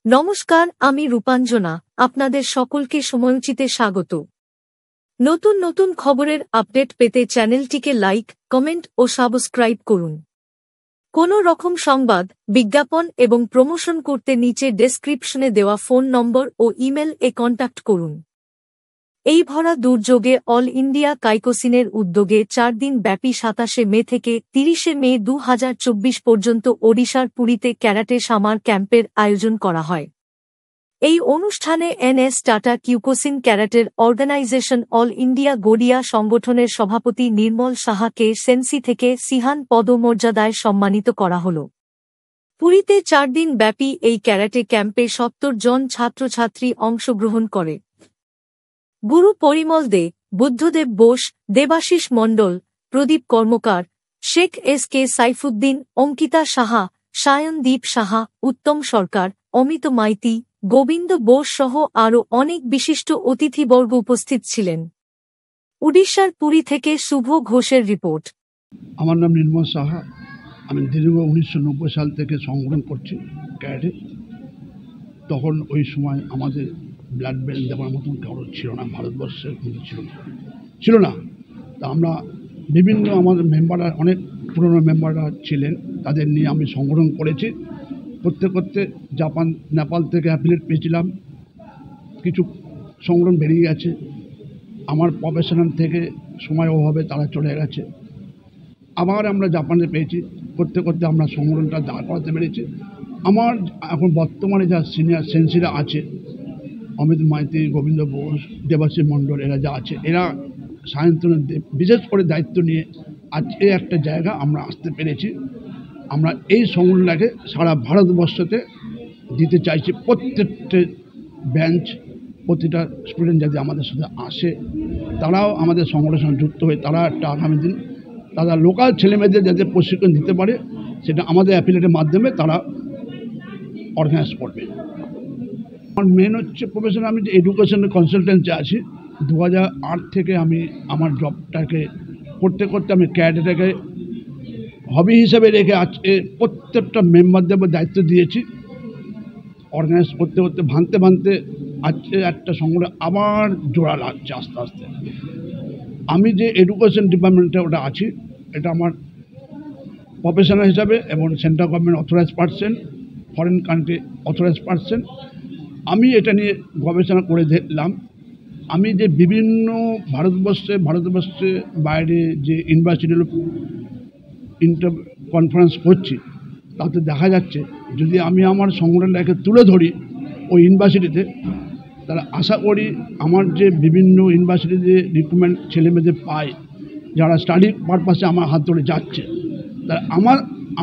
নমস্কার, আমি রূপাঞ্জনা। আপনাদের সকলকে সময়োচিতে স্বাগত। নতুন নতুন খবরের আপডেট পেতে চ্যানেলটিকে লাইক, কমেন্ট ও সাবস্ক্রাইব করুন। কোনো রকম সংবাদ, বিজ্ঞাপন এবং প্রমোশন করতে নিচে ডেসক্রিপশনে দেওয়া ফোন নম্বর ও ইমেল এ কন্ট্যাক্ট করুন। এই ভরা দুর্যোগে অল ইন্ডিয়া কাইকোসিনের উদ্যোগে 4 দিন ব্যাপী 27 মে থেকে 30 মে 2024 পর্যন্ত ওড়িশার পুরীতে ক্যারাটে সামার ক্যাম্পের আয়োজন করা হয়। এই অনুষ্ঠানে এনএস টাটা কিউকোসিন ক্যারাটের অর্গানাইজেশন অল ইন্ডিয়া গড়িয়া সংগঠনের সভাপতি নির্মল সাহাকে সেন্সি থেকে সিহান পদমর্যাদায় সম্মানিত করা হল। পুরীতে 4 দিন ব্যাপী এই ক্যারাটে ক্যাম্পে 70 জন ছাত্রছাত্রী অংশগ্রহণ করে। গুরু পরিমল দে, বুদ্ধদেব বোস, দেবাশিস মণ্ডল, প্রদীপ কর্মকার, শেখ এস কে সাইফুদ্দিন, অঙ্কিতা সাহা, সায়নদীপ সাহা, উত্তম সরকার, অমিত মাইতি, গোবিন্দ বোস সহ আরও অনেক বিশিষ্ট অতিথিবর্গ উপস্থিত ছিলেন। উড়িষ্যার পুরী থেকে শুভ ঘোষের রিপোর্ট। আমার নাম নির্মল সাহা। আমি দীর্ঘ 1990 সাল থেকে সংগ্রাম করছি ক্যারাটে। তখন ওই সময় আমাদের ব্লাড বেল্ট দেওয়ার মতন কারো ছিল না, ভারতবর্ষের কিন্তু ছিল না। তা আমরা বিভিন্ন আমাদের মেম্বাররা, অনেক পুরনো মেম্বাররা ছিলেন, তাদের নিয়ে আমি সংগঠন করেছি। করতে করতে জাপান, নেপাল থেকে অ্যাফিলিয়েট পেয়েছিলাম। কিছু সংগঠন বেরিয়ে গেছে, আমার প্রফেশনাল থেকে সময় অভাবে তারা চলে গেছে। আবার আমরা জাপানে পেয়েছি। করতে করতে আমরা সংগঠনটা দাঁড় করাতে পেরেছি। আমার এখন বর্তমানে যা সিনিয়র সেন্সিরা আছে, অমিত মাইতি, গোবিন্দ বোস, দেবাশিস মণ্ডল, এরা যা আছে, এরা সায়ন্তনের বিশেষ করে দায়িত্ব নিয়ে আজকে একটা জায়গা আমরা আসতে পেরেছি। আমরা এই সংগঠনটাকে সারা ভারতবর্ষতে দিতে চাইছি। প্রত্যেকটা ব্যাঞ্চ, প্রতিটা স্টুডেন্ট যাতে আমাদের সাথে আসে, তারাও আমাদের সংগঠনের সঙ্গে যুক্ত হয়ে তারা একটা আগামী দিন তারা লোকাল ছেলেমেয়েদের যাতে প্রশিক্ষণ দিতে পারে, সেটা আমাদের অ্যাফিলিয়েটের মাধ্যমে তারা অর্গানাইজ করবে। আমার মেন হচ্ছে প্রফেশন, আমি যে এডুকেশনের কনসালটেন্সি আছি। 2008 থেকে আমি আমার জবটাকে করতে করতে আমি ক্যারাটেটাকে হবি হিসেবে রেখে আজকে প্রত্যেকটা মেম্বারদের দায়িত্ব দিয়েছি। অর্গানাইজ করতে করতে ভাঙতে আজকে একটা সংগঠন আবার জোড়া লাগছে আস্তে আস্তে। আমি যে এডুকেশন ডিপার্টমেন্টে ওটা আছি, এটা আমার প্রফেশনাল হিসাবে এবং central government authorise person, foreign country authorise person. আমি এটা নিয়ে গবেষণা করে দেখলাম, আমি যে বিভিন্ন ভারতবর্ষে বাইরে যে ইউনিভার্সিটিগুলো ইন্টার কনফারেন্স করছি, তাতে দেখা যাচ্ছে যদি আমি আমার সংগঠনটাকে তুলে ধরি ওই ইউনিভার্সিটিতে, তাহলে আশা করি আমার যে বিভিন্ন ইউনিভার্সিটিতে রিক্রুটমেন্ট ছেলেমেয়েদের পায়, যারা স্টাডি পারপাসে আমার হাত ধরে যাচ্ছে, তা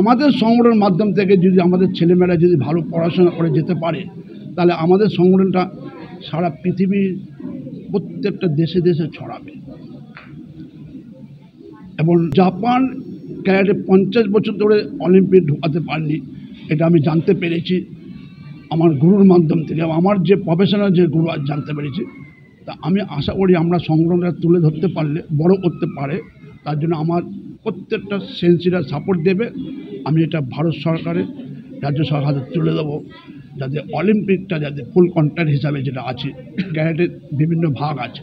আমাদের সংগঠনের মাধ্যম থেকে যদি আমাদের ছেলেমেয়েরা যদি ভালো পড়াশোনা করে যেতে পারে, তাহলে আমাদের সংগঠনটা সারা পৃথিবীর প্রত্যেকটা দেশে দেশে ছড়াবে। এবং জাপান ক্যারাটে 50 বছর ধরে অলিম্পিক ঢোকাতে পারেনি, এটা আমি জানতে পেরেছি আমার গুরুর মাধ্যম থেকে। আমার যে প্রফেশনাল যে গুরু আজ জানতে পেরেছি। তা আমি আশা করি আমরা সংগঠনটা তুলে ধরতে পারলে বড় করতে পারে, তার জন্য আমার প্রত্যেকটা সেন্সিরা সাপোর্ট দেবে। আমি এটা ভারত সরকারের, রাজ্য সরকারের তুলে দেবো, যাতে অলিম্পিকটা যাতে ফুল কন্ট্যাক্ট হিসাবে যেটা আছে, ক্যারাটের বিভিন্ন ভাগ আছে।